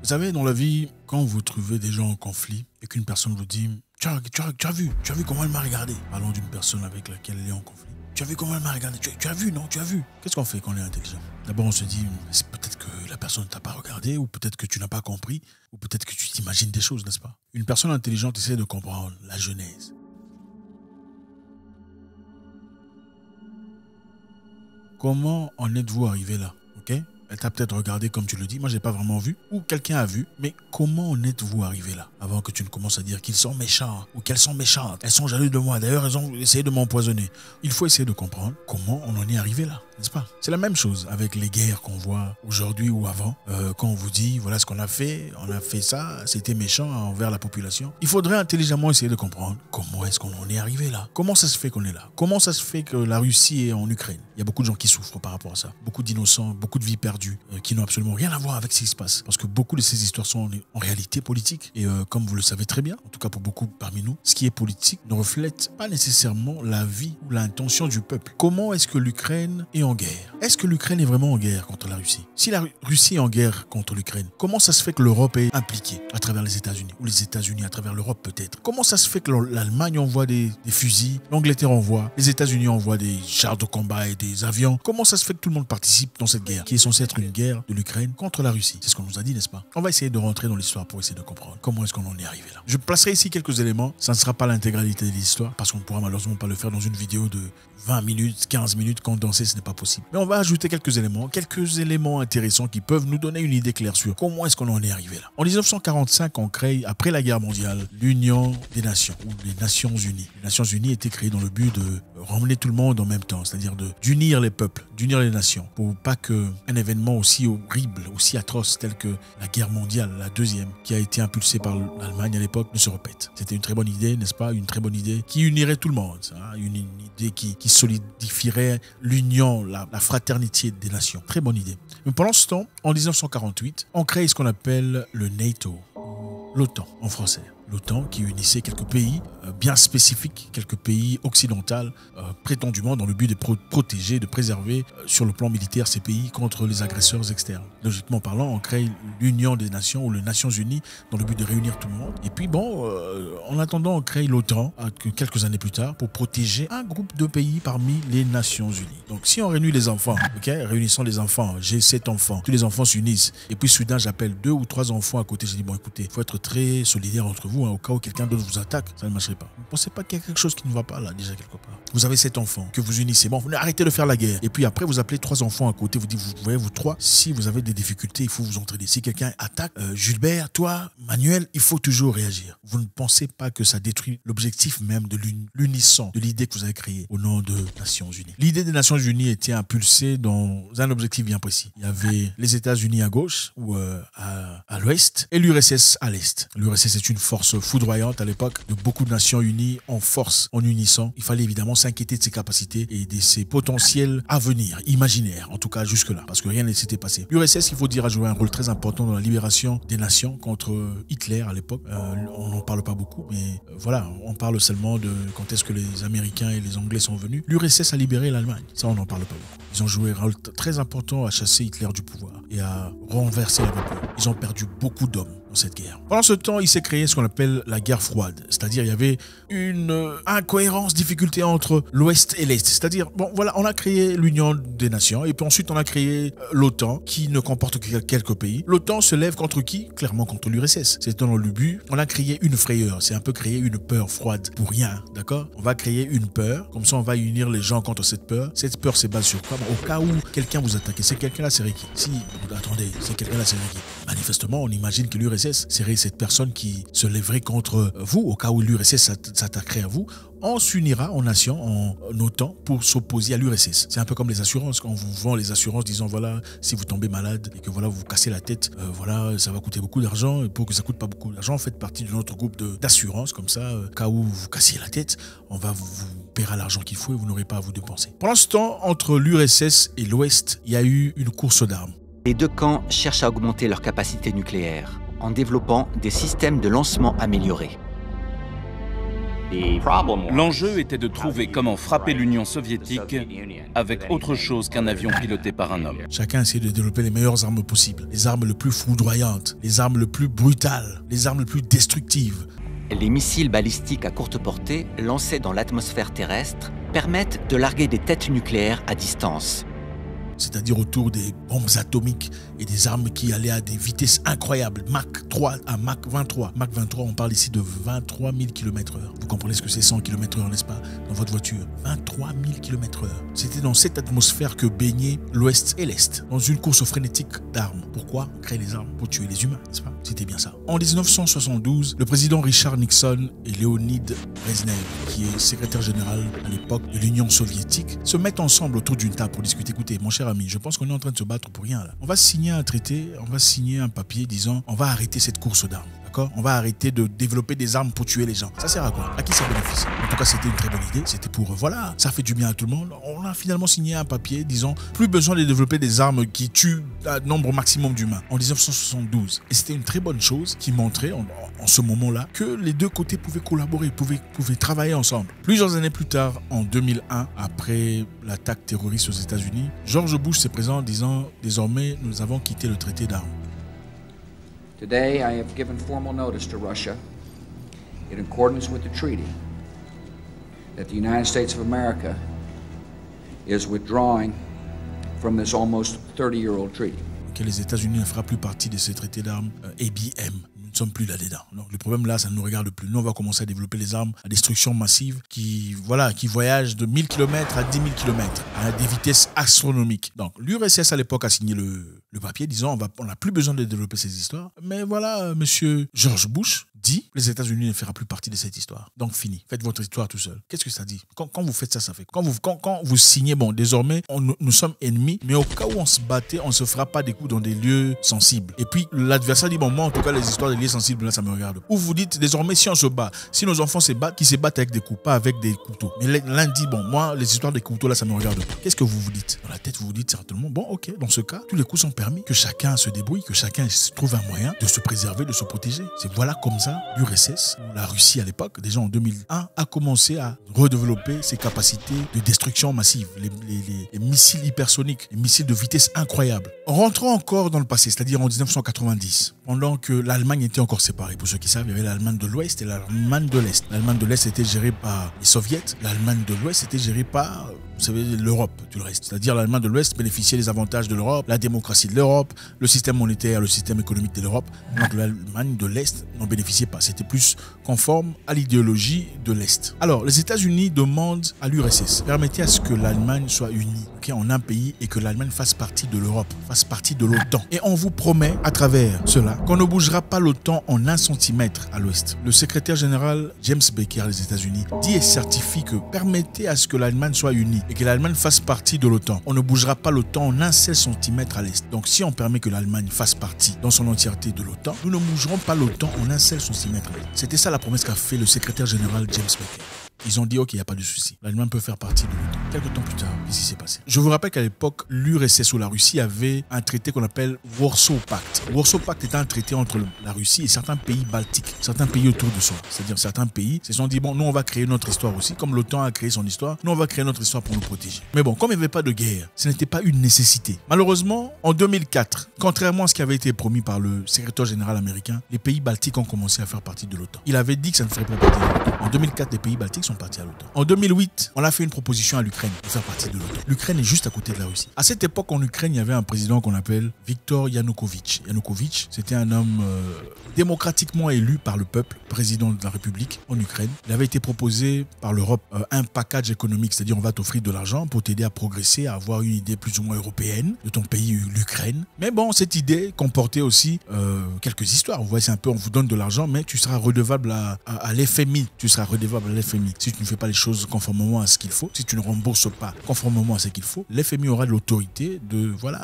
Vous savez, dans la vie, quand vous trouvez des gens en conflit et qu'une personne vous dit tu as vu comment elle m'a regardé. Parlons d'une personne avec laquelle elle est en conflit. Tu as vu comment elle m'a regardé, tu as vu, non, tu as vu. Qu'est-ce qu'on fait quand on est intelligent? D'abord, on se dit, c'est peut-être que la personne ne t'a pas regardé, ou peut-être que tu n'as pas compris, ou peut-être que tu t'imagines des choses, n'est-ce pas? Une personne intelligente essaie de comprendre la genèse. Comment en êtes-vous arrivé là? Ok? Elle t'a peut-être regardé comme tu le dis, moi j'ai pas vraiment vu, ou quelqu'un a vu, mais comment en êtes-vous arrivé là? Avant que tu ne commences à dire qu'ils sont méchants, ou qu'elles sont méchantes, elles sont jalouses de moi, d'ailleurs elles ont essayé de m'empoisonner. Il faut essayer de comprendre comment on en est arrivé là, n'est-ce pas? C'est la même chose avec les guerres qu'on voit aujourd'hui ou avant, quand on vous dit voilà ce qu'on a fait ça, c'était méchant envers la population. Il faudrait intelligemment essayer de comprendre comment est-ce qu'on en est arrivé là? Comment ça se fait qu'on est là? Comment ça se fait que la Russie est en Ukraine? Il y a beaucoup de gens qui souffrent par rapport à ça, beaucoup d'innocents, beaucoup de vies perdues, qui n'ont absolument rien à voir avec ce qui se passe. Parce que beaucoup de ces histoires sont en réalité politiques. Et comme vous le savez très bien, en tout cas pour beaucoup parmi nous, ce qui est politique ne reflète pas nécessairement la vie ou l'intention du peuple. Comment est-ce que l'Ukraine est en guerre? Est-ce que l'Ukraine est vraiment en guerre contre la Russie? Si la Russie est en guerre contre l'Ukraine, comment ça se fait que l'Europe est impliquée à travers les États-Unis? Ou les États-Unis à travers l'Europe peut-être? Comment ça se fait que l'Allemagne envoie des fusils, l'Angleterre envoie, les États-Unis envoient des chars de combat et des avions? Comment ça se fait que tout le monde participe dans cette guerre qui est censée être une guerre de l'Ukraine contre la Russie? C'est ce qu'on nous a dit, n'est-ce pas? On va essayer de rentrer dans l'histoire pour essayer de comprendre comment est-ce qu'on en est arrivé là. Je placerai ici quelques éléments. Ça ne sera pas l'intégralité de l'histoire parce qu'on ne pourra malheureusement pas le faire dans une vidéo de 20 minutes, 15 minutes, condensée, ce n'est pas possible. Mais on va ajouter quelques éléments intéressants qui peuvent nous donner une idée claire sur comment est-ce qu'on en est arrivé là. En 1945, on crée, après la guerre mondiale, l'Union des Nations, ou les Nations Unies. Les Nations Unies étaient créées dans le but de ramener tout le monde en même temps, c'est-à-dire d'unir les peuples, d'unir les nations, pour pas qu'un événement aussi horrible, aussi atroce, tel que la guerre mondiale, la deuxième, qui a été impulsée par l'Allemagne à l'époque, ne se répète. C'était une très bonne idée, n'est-ce pas? Une très bonne idée qui unirait tout le monde, hein? Une idée qui solidifierait l'union, la fraternité des nations. Très bonne idée. Mais pendant ce temps, en 1948, on crée ce qu'on appelle le NATO, l'OTAN en français. L'OTAN qui unissait quelques pays bien spécifiques, quelques pays occidentaux, prétendument dans le but de protéger, de préserver sur le plan militaire ces pays contre les agresseurs externes. Logiquement parlant, on crée l'Union des Nations ou les Nations Unies dans le but de réunir tout le monde. Et puis bon, en attendant, on crée l'OTAN quelques années plus tard pour protéger un groupe de pays parmi les Nations Unies. Donc si on réunit les enfants, réunissant les enfants, j'ai 7 enfants, tous les enfants s'unissent, et puis soudain j'appelle 2 ou 3 enfants à côté, je dis bon écoutez, il faut être très solidaire entre vous, au cas où quelqu'un d'autre vous attaque, ça ne marcherait pas. Vous ne pensez pas qu'il y a quelque chose qui ne va pas là, déjà quelque part? Vous avez 7 enfants que vous unissez, bon, arrêtez de faire la guerre. Et puis après, vous appelez 3 enfants à côté, vous dites, vous voyez, vous 3, si vous avez des difficultés, il faut vous entraider. Si quelqu'un attaque, Gilbert, toi, Manuel, il faut toujours réagir. Vous ne pensez pas que ça détruit l'objectif même de l'unisson, de l'idée que vous avez créée au nom de Nations Unies. L'idée des Nations Unies était impulsée dans un objectif bien précis. Il y avait les États-Unis à gauche ou à l'ouest et l'URSS à l'est. L'URSS est une force foudroyante à l'époque de beaucoup de nations unies en force, en unissant. Il fallait évidemment s'inquiéter de ses capacités et de ses potentiels à venir, imaginaires, en tout cas jusque-là, parce que rien ne s'était passé. L'URSS, il faut dire, a joué un rôle très important dans la libération des nations contre Hitler à l'époque. On n'en parle pas beaucoup, mais voilà, on parle seulement de quand est-ce que les Américains et les Anglais sont venus. L'URSS a libéré l'Allemagne, ça on n'en parle pas beaucoup. Ils ont joué un rôle très important à chasser Hitler du pouvoir et à renverser la vapeur. Ils ont perdu beaucoup d'hommes dans cette guerre. Pendant ce temps, il s'est créé ce qu'on appelle la guerre froide. C'est-à-dire, il y avait une incohérence, difficulté entre l'Ouest et l'Est. C'est-à-dire, bon, voilà, on a créé l'Union des Nations et puis ensuite on a créé l'OTAN qui ne comporte que quelques pays. L'OTAN se lève contre qui? Clairement contre l'URSS. C'est dans le but, on a créé une frayeur. C'est un peu créer une peur froide pour rien, d'accord? On va créer une peur, comme ça on va unir les gens contre cette peur. Cette peur se base sur quoi? Au cas où quelqu'un vous attaque, c'est quelqu'un là, c'est qui? Si, attendez, c'est quelqu'un là, c'est qui? Manifestement, on imagine que l'URSS serait cette personne qui se lèverait contre vous, au cas où l'URSS s'attaquerait à vous. On s'unira en nation, en OTAN, pour s'opposer à l'URSS. C'est un peu comme les assurances. Quand on vous vend les assurances disant, voilà, si vous tombez malade et que voilà, vous vous cassez la tête, voilà, ça va coûter beaucoup d'argent. Et pour que ça coûte pas beaucoup d'argent, faites partie de notre groupe d'assurance. Comme ça, au cas où vous vous cassez la tête, on va vous paiera l'argent qu'il faut et vous n'aurez pas à vous dépenser. Pendant ce temps, entre l'URSS et l'Ouest, il y a eu une course d'armes. Les deux camps cherchent à augmenter leur capacité nucléaire en développant des systèmes de lancement améliorés. L'enjeu était de trouver comment frapper l'Union soviétique avec autre chose qu'un avion piloté par un homme. Chacun essayait de développer les meilleures armes possibles, les armes les plus foudroyantes, les armes les plus brutales, les armes les plus destructives. Les missiles balistiques à courte portée, lancés dans l'atmosphère terrestre, permettent de larguer des têtes nucléaires à distance. C'est-à-dire autour des bombes atomiques et des armes qui allaient à des vitesses incroyables, Mach 3 à Mach 23. Mach 23, on parle ici de 23 000 km/h. Vous comprenez ce que c'est 100 km/h, n'est-ce pas, dans votre voiture? 23 000 km/h. C'était dans cette atmosphère que baignaient l'Ouest et l'Est, dans une course frénétique d'armes. Pourquoi créer les armes? Pour tuer les humains, n'est-ce pas? C'était bien ça. En 1972, le président Richard Nixon et Leonid Brezhnev, qui est secrétaire général à l'époque de l'Union soviétique, se mettent ensemble autour d'une table pour discuter. Écoutez, mon cher ami, je pense qu'on est en train de se battre pour rien là. On va signer un traité, on va signer un papier disant on va arrêter cette course d'armes. On va arrêter de développer des armes pour tuer les gens. Ça sert à quoi? À qui ça bénéficie? En tout cas, c'était une très bonne idée. C'était pour, voilà, ça fait du bien à tout le monde. On a finalement signé un papier disant plus besoin de développer des armes qui tuent un nombre maximum d'humains en 1972. Et c'était une très bonne chose qui montrait en ce moment-là que les deux côtés pouvaient collaborer, pouvaient travailler ensemble. Plusieurs années plus tard, en 2001, après l'attaque terroriste aux États-Unis, George Bush s'est présent en disant désormais, nous avons quitté le traité d'armes. Today, I have given formal notice to Russia, in accordance with the treaty, that the United States of America is withdrawing from this almost 30-year-old treaty. Que les États-Unis ne feront plus partie de ces traités d'armes ABM. Nous ne sommes plus là-dedans. Donc le problème là, ça ne nous regarde plus. Nous, on va commencer à développer les armes à destruction massive qui voyagent de 1000 km à 10 000 km à des vitesses astronomiques. Donc l'URSS à l'époque a signé le papier disant on n'a plus besoin de développer ces histoires. Mais voilà, monsieur George Bush dit les États-Unis ne feront plus partie de cette histoire. Donc fini, faites votre histoire tout seul. Qu'est-ce que ça dit? Quand vous faites ça, ça fait. Quand vous signez, bon, désormais, nous sommes ennemis, mais au cas où on se battait, on ne se fera pas des coups dans des lieux sensibles. Et puis l'adversaire dit, bon, moi en tout cas, les histoires des lieux sensibles, là, ça me regarde. Ou vous dites, désormais, si on se bat, si nos enfants se battent, qu'ils se battent avec des coups, pas avec des couteaux. Mais l'un dit, bon, moi, les histoires des couteaux, là, ça me regarde pas. Qu'est-ce que vous vous dites? Dans la tête, vous vous dites certainement, bon, ok, dans ce cas, tous les coups sont permis, que chacun se débrouille, que chacun trouve un moyen de se préserver, de se protéger. C'est voilà comme ça, l'URSS, la Russie à l'époque, déjà en 2001, a commencé à redévelopper ses capacités de destruction massive, les missiles hypersoniques, les missiles de vitesse incroyable. Rentrons encore dans le passé, c'est-à-dire en 1990, pendant que l'Allemagne était encore séparée. Pour ceux qui savent, il y avait l'Allemagne de l'Ouest et l'Allemagne de l'Est. L'Allemagne de l'Est était gérée par les Soviets, l'Allemagne de l'Ouest était gérée par, vous savez, l'Europe, tout le reste. C'est-à-dire l'Allemagne de l'Ouest bénéficiait des avantages de l'Europe, la démocratie de l'Europe, le système monétaire, le système économique de l'Europe. Donc l'Allemagne de l'Est n'en bénéficiait pas. C'était plus conforme à l'idéologie de l'Est. Alors, les États-Unis demandent à l'URSS, permettez à ce que l'Allemagne soit unie en un pays et que l'Allemagne fasse partie de l'Europe, fasse partie de l'OTAN. Et on vous promet, à travers cela, qu'on ne bougera pas l'OTAN en 1 centimètre à l'ouest. Le secrétaire général James Baker des États-Unis dit et certifie que permettez à ce que l'Allemagne soit unie et que l'Allemagne fasse partie de l'OTAN. On ne bougera pas l'OTAN en 1 seul centimètre à l'est. Donc si on permet que l'Allemagne fasse partie dans son entièreté de l'OTAN, nous ne bougerons pas l'OTAN en 1 seul centimètre à l'est. C'était ça la promesse qu'a fait le secrétaire général James Baker. Ils ont dit, ok, il n'y a pas de souci. L'Allemagne peut faire partie de l'OTAN. Quelques temps plus tard, qu'est-ce qui s'est passé? Je vous rappelle qu'à l'époque, l'URSS ou la Russie avait un traité qu'on appelle Warsaw Pact. Warsaw Pact était un traité entre la Russie et certains pays baltiques, certains pays autour de soi. C'est-à-dire certains pays se sont dit, bon, nous on va créer notre histoire aussi. Comme l'OTAN a créé son histoire, nous on va créer notre histoire pour nous protéger. Mais bon, comme il n'y avait pas de guerre, ce n'était pas une nécessité. Malheureusement, en 2004, contrairement à ce qui avait été promis par le secrétaire général américain, les pays baltiques ont commencé à faire partie de l'OTAN. Il avait dit que ça ne ferait pas partie de l'OTAN. En 2004, les pays baltiques sont partis à l'OTAN. En 2008, on a fait une proposition à l'Ukraine de faire partie de l'OTAN. L'Ukraine est juste à côté de la Russie. À cette époque, en Ukraine, il y avait un président qu'on appelle Viktor Yanukovych. Yanukovych, c'était un homme démocratiquement élu par le peuple, président de la République en Ukraine. Il avait été proposé par l'Europe un package économique, c'est-à-dire on va t'offrir de l'argent pour t'aider à progresser, à avoir une idée plus ou moins européenne de ton pays, l'Ukraine. Mais bon, cette idée comportait aussi quelques histoires. Vous voyez, c'est un peu, on vous donne de l'argent, mais tu seras redevable à l'FMI. Tu seras redevable à l'FMI. Si tu ne fais pas les choses conformément à ce qu'il faut, si tu ne rembourses pas conformément à ce qu'il faut, l'FMI aura de l'autorité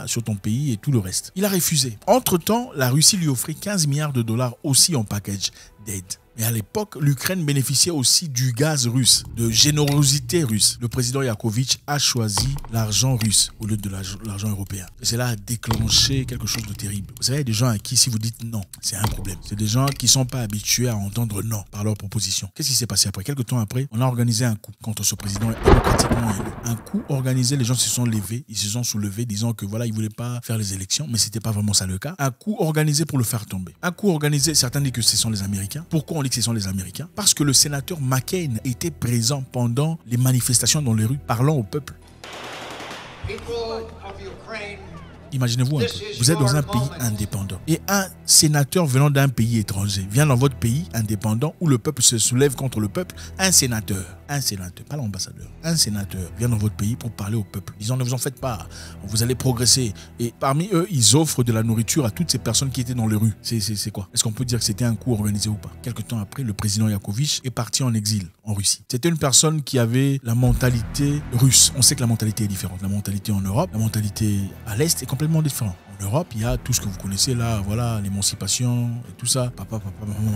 sur ton pays et tout le reste. Il a refusé. Entre-temps, la Russie lui offrait 15 milliards de dollars aussi en package d'aide. Mais à l'époque, l'Ukraine bénéficiait aussi du gaz russe, de générosité russe. Le président Yakovitch a choisi l'argent russe au lieu de l'argent européen. Et cela a déclenché quelque chose de terrible. Vous savez, il y a des gens à qui, si vous dites non, c'est un problème. C'est des gens qui ne sont pas habitués à entendre non par leurs propositions. Qu'est-ce qui s'est passé après? Quelques temps après, on a organisé un coup contre ce président démocratiquement élu. Un coup organisé, les gens se sont levés, ils se sont soulevés, disant que voilà, ils ne voulaient pas faire les élections, mais ce n'était pas vraiment ça le cas. Un coup organisé pour le faire tomber. Un coup organisé, certains disent que ce sont les Américains. Pourquoi on dit que ce sont les Américains? Parce que le sénateur McCain était présent pendant les manifestations dans les rues, parlant au peuple. Imaginez-vous un peu, vous êtes dans un pays indépendant et un sénateur venant d'un pays étranger vient dans votre pays indépendant où le peuple se soulève contre le peuple. Un sénateur, pas l'ambassadeur, un sénateur vient dans votre pays pour parler au peuple, disant ne vous en faites pas, vous allez progresser. Et parmi eux, ils offrent de la nourriture à toutes ces personnes qui étaient dans les rues. C'est quoi? Est-ce qu'on peut dire que c'était un coup organisé ou pas? Quelque temps après, le président Yakovitch est parti en exil en Russie. C'était une personne qui avait la mentalité russe. On sait que la mentalité est différente. La mentalité en Europe, la mentalité à l'Est est complètement différente. En Europe, il y a tout ce que vous connaissez là, voilà, l'émancipation et tout ça. Papa,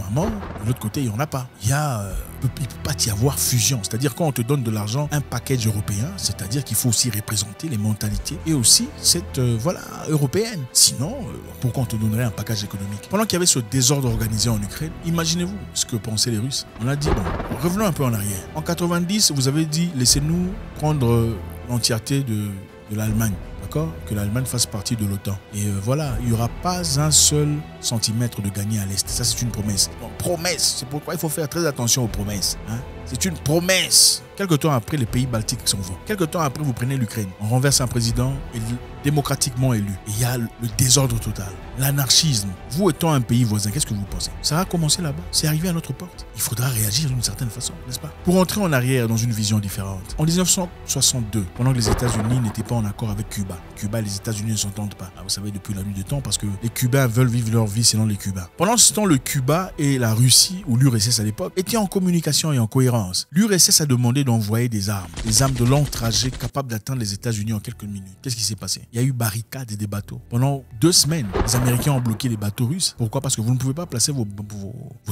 maman. De l'autre côté, il n'y en a pas. Il ne peut pas y avoir fusion. C'est-à-dire quand on te donne de l'argent, un package européen, c'est-à-dire qu'il faut aussi représenter les mentalités et aussi cette, européenne. Sinon, pourquoi on te donnerait un package économique? Pendant qu'il y avait ce désordre organisé en Ukraine, imaginez-vous ce que pensaient les Russes. On a dit, bon, revenons un peu en arrière. En 90, vous avez dit, laissez-nous prendre l'entièreté de l'Allemagne. Que l'Allemagne fasse partie de l'OTAN. Et voilà, il n'y aura pas un seul centimètre de gagné à l'Est. Ça, c'est une promesse. Bon, promesse, c'est pourquoi il faut faire très attention aux promesses. Hein? C'est une promesse. Quelque temps après, les pays baltiques s'en vont. Quelque temps après, vous prenez l'Ukraine. On renverse un président démocratiquement élu. Et il y a le désordre total, l'anarchisme. Vous étant un pays voisin, qu'est-ce que vous pensez? Ça a commencé là-bas. C'est arrivé à notre porte. Il faudra réagir d'une certaine façon, n'est-ce pas? Pour entrer en arrière dans une vision différente. En 1962, pendant que les États-Unis n'étaient pas en accord avec Cuba. Cuba et les États-Unis ne s'entendent pas. Vous savez, depuis la nuit des temps, parce que les Cubains veulent vivre leur vie selon les Cubains. Pendant ce temps, le Cuba et la Russie, ou l'URSS à l'époque, étaient en communication et en cohérence. L'URSS a demandé d'envoyer des armes de long trajet capables d'atteindre les États-Unis en quelques minutes. Qu'est-ce qui s'est passé? Il y a eu barricades et des bateaux. Pendant 2 semaines, les Américains ont bloqué les bateaux russes. Pourquoi? Parce que vous ne pouvez pas placer vos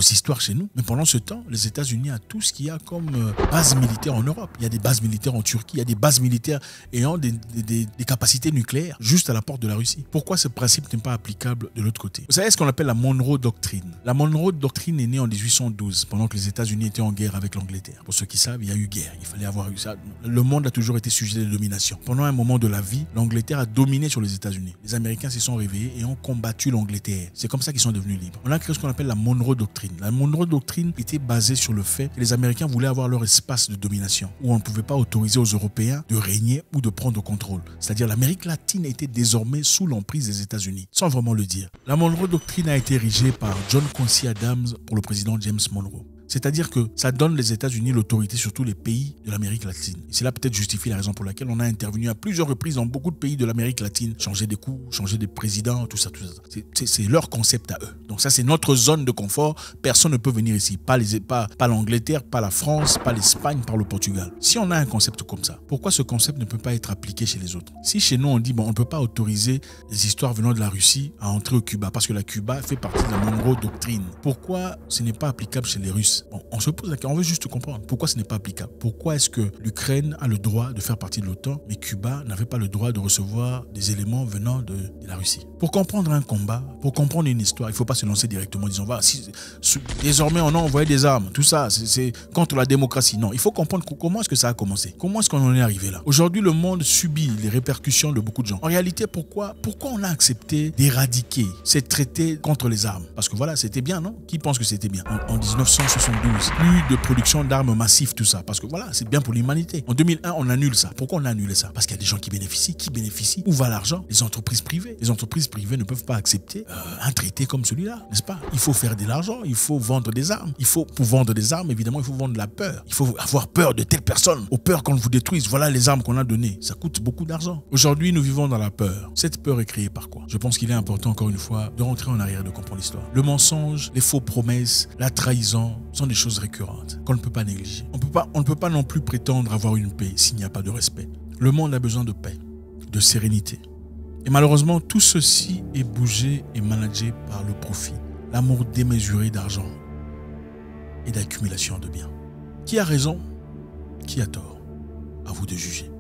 histoires chez nous. Mais pendant ce temps, les États-Unis ont tout ce qu'il y a comme base militaire en Europe. Il y a des bases militaires en Turquie, il y a des bases militaires ayant des capacités nucléaires juste à la porte de la Russie. Pourquoi ce principe n'est pas applicable de l'autre côté? Vous savez ce qu'on appelle la Monroe Doctrine. La Monroe Doctrine est née en 1812, pendant que les États-Unis étaient en guerre avec l'Angleterre. Pour ceux qui savent, il y a eu guerre. Il fallait avoir eu ça. Le monde a toujours été sujet de domination. Pendant un moment de la vie, l'Angleterre a dominé sur les États-Unis. Les Américains se sont réveillés et ont combattu l'Angleterre. C'est comme ça qu'ils sont devenus libres. On a créé ce qu'on appelle la Monroe Doctrine. La Monroe Doctrine était basée sur le fait que les Américains voulaient avoir leur espace de domination, où on ne pouvait pas autoriser aux Européens de régner ou de prendre contrôle. C'est-à-dire l'Amérique latine était désormais sous l'emprise des États-Unis, sans vraiment le dire. La Monroe Doctrine a été érigée par John Quincy Adams pour le président James Monroe. C'est-à-dire que ça donne les États-Unis l'autorité sur tous les pays de l'Amérique latine. Et cela peut-être justifie la raison pour laquelle on a intervenu à plusieurs reprises dans beaucoup de pays de l'Amérique latine, changer des coups, changer des présidents, tout ça. C'est leur concept à eux. Donc ça, c'est notre zone de confort. Personne ne peut venir ici. Pas l'Angleterre, pas la France, pas l'Espagne, pas le Portugal. Si on a un concept comme ça, pourquoi ce concept ne peut pas être appliqué chez les autres? Si chez nous, on dit, bon, on ne peut pas autoriser les histoires venant de la Russie à entrer au Cuba, parce que la Cuba fait partie de la Monroe Doctrine. Pourquoi ce n'est pas applicable chez les Russes? Bon, on se pose la question, on veut juste comprendre pourquoi ce n'est pas applicable. Pourquoi est-ce que l'Ukraine a le droit de faire partie de l'OTAN, mais Cuba n'avait pas le droit de recevoir des éléments venant de la Russie? Pour comprendre un combat, pour comprendre une histoire, il ne faut pas se lancer directement en disant, désormais on a envoyé des armes, tout ça, c'est contre la démocratie. Non, il faut comprendre comment est-ce que ça a commencé. Comment est-ce qu'on en est arrivé là? Aujourd'hui, le monde subit les répercussions de beaucoup de gens. En réalité, pourquoi on a accepté d'éradiquer ces traités contre les armes? Parce que voilà, c'était bien, non? Qui pense que c'était bien? En 1972, plus de production d'armes massives, tout ça. Parce que voilà, c'est bien pour l'humanité. En 2001, on annule ça. Pourquoi on a annulé ça? Parce qu'il y a des gens qui bénéficient. Qui bénéficient? Où va l'argent? Les entreprises privées. Les entreprises privées ne peuvent pas accepter un traité comme celui-là, n'est-ce pas? Il faut faire de l'argent, il faut vendre des armes. Pour vendre des armes, évidemment, il faut vendre de la peur. Il faut avoir peur de telle personne, aux peurs qu'on vous détruise. Voilà les armes qu'on a données. Ça coûte beaucoup d'argent. Aujourd'hui, nous vivons dans la peur. Cette peur est créée par quoi? Je pense qu'il est important, encore une fois, de rentrer en arrière, de comprendre l'histoire. Le mensonge, les faux promesses, la trahison sont des choses récurrentes qu'on ne peut pas négliger. On ne peut pas non plus prétendre avoir une paix s'il n'y a pas de respect. Le monde a besoin de paix, de sérénité. Et malheureusement, tout ceci est bougé et managé par le profit, l'amour démesuré d'argent. et d'accumulation de biens. Qui a raison? Qui a tort? À vous de juger.